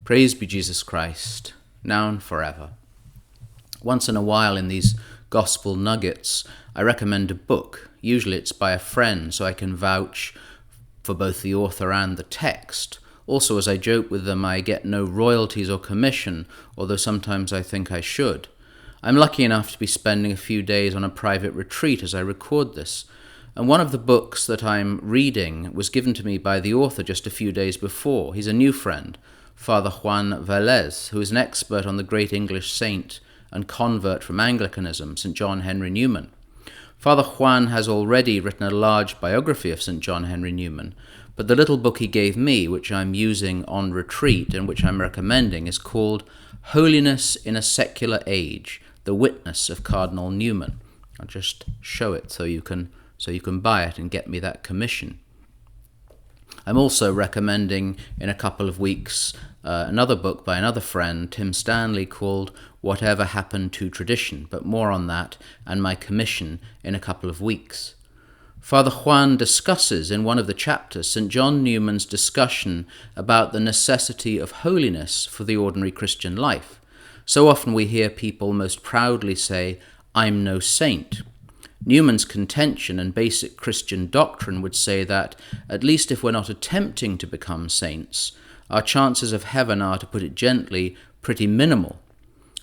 Praise be Jesus Christ, now and forever. Once in a while in these gospel nuggets, I recommend a book. Usually it's by a friend, so I can vouch for both the author and the text. Also, as I joke with them, I get no royalties or commission, although sometimes I think I should. I'm lucky enough to be spending a few days on a private retreat as I record this, and one of the books that I'm reading was given to me by the author just a few days before. He's a new friend, Father Juan Velez, who is an expert on the great English saint and convert from Anglicanism, St. John Henry Newman. Father Juan has already written a large biography of St. John Henry Newman, but the little book he gave me, which I'm using on retreat and which I'm recommending, is called Holiness in a Secular Age, the Witness of Cardinal Newman. I'll just show it so you can buy it and get me that commission. I'm also recommending in a couple of weeks another book by another friend, Tim Stanley, called Whatever Happened to Tradition, but more on that and my commission in a couple of weeks. Father Juan discusses in one of the chapters St. John Newman's discussion about the necessity of holiness for the ordinary Christian life. So often we hear people most proudly say, "I'm no saint." Newman's contention and basic Christian doctrine would say that, at least if we're not attempting to become saints, our chances of heaven are, to put it gently, pretty minimal.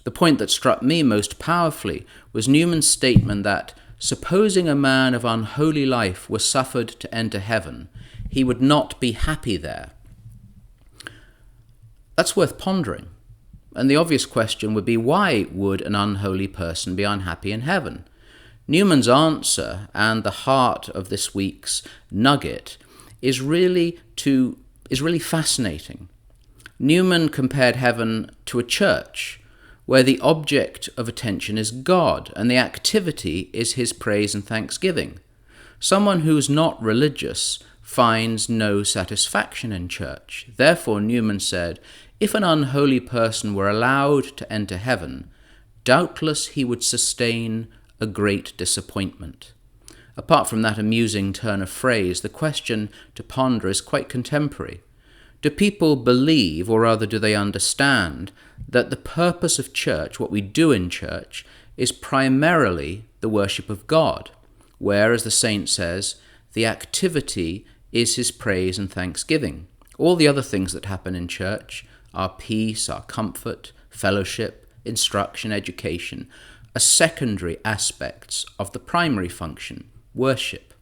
The point that struck me most powerfully was Newman's statement that, supposing a man of unholy life were suffered to enter heaven, he would not be happy there. That's worth pondering. And the obvious question would be, why would an unholy person be unhappy in heaven? Newman's answer, and the heart of this week's nugget, is really fascinating. Newman compared heaven to a church, where the object of attention is God, and the activity is his praise and thanksgiving. Someone who's not religious finds no satisfaction in church. Therefore, Newman said, if an unholy person were allowed to enter heaven, doubtless he would sustain a great disappointment. Apart from that amusing turn of phrase, the question to ponder is quite contemporary. Do people believe, or rather do they understand, that the purpose of church, what we do in church, is primarily the worship of God, where, as the saint says, the activity is his praise and thanksgiving. All the other things that happen in church, our peace, our comfort, fellowship, instruction, education, are secondary aspects of the primary function, worship.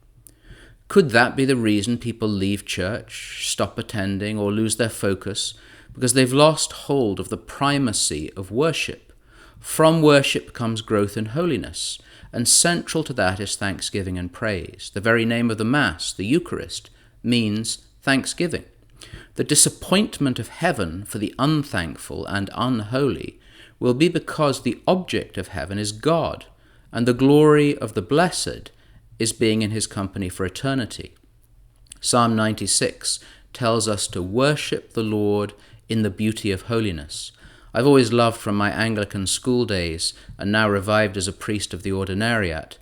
Could that be the reason people leave church, stop attending, or lose their focus? Because they've lost hold of the primacy of worship. From worship comes growth in holiness, and central to that is thanksgiving and praise. The very name of the Mass, the Eucharist, means thanksgiving. The disappointment of heaven for the unthankful and unholy will be because the object of heaven is God, and the glory of the blessed is being in his company for eternity. Psalm 96 tells us to worship the Lord in the beauty of holiness. I've always loved from my Anglican school days, and now revived as a priest of the ordinariate,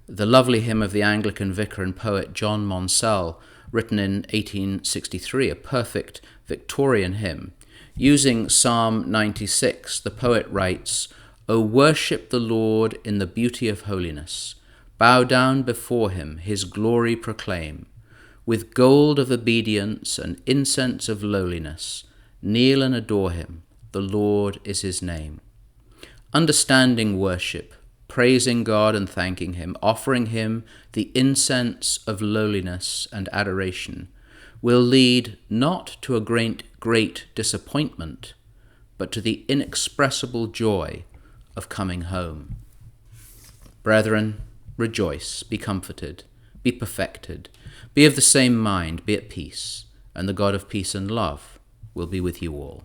the lovely hymn of the Anglican vicar and poet John Monsell, written in 1863, a perfect Victorian hymn. Using Psalm 96, the poet writes, "O worship the Lord in the beauty of holiness. Bow down before him, his glory proclaim. With gold of obedience and incense of lowliness, kneel and adore him. The Lord is his name." Understanding worship, praising God and thanking him, offering him the incense of lowliness and adoration, will lead not to a great disappointment, but to the inexpressible joy of coming home. Brethren, rejoice, be comforted, be perfected, be of the same mind, be at peace, and the God of peace and love will be with you all.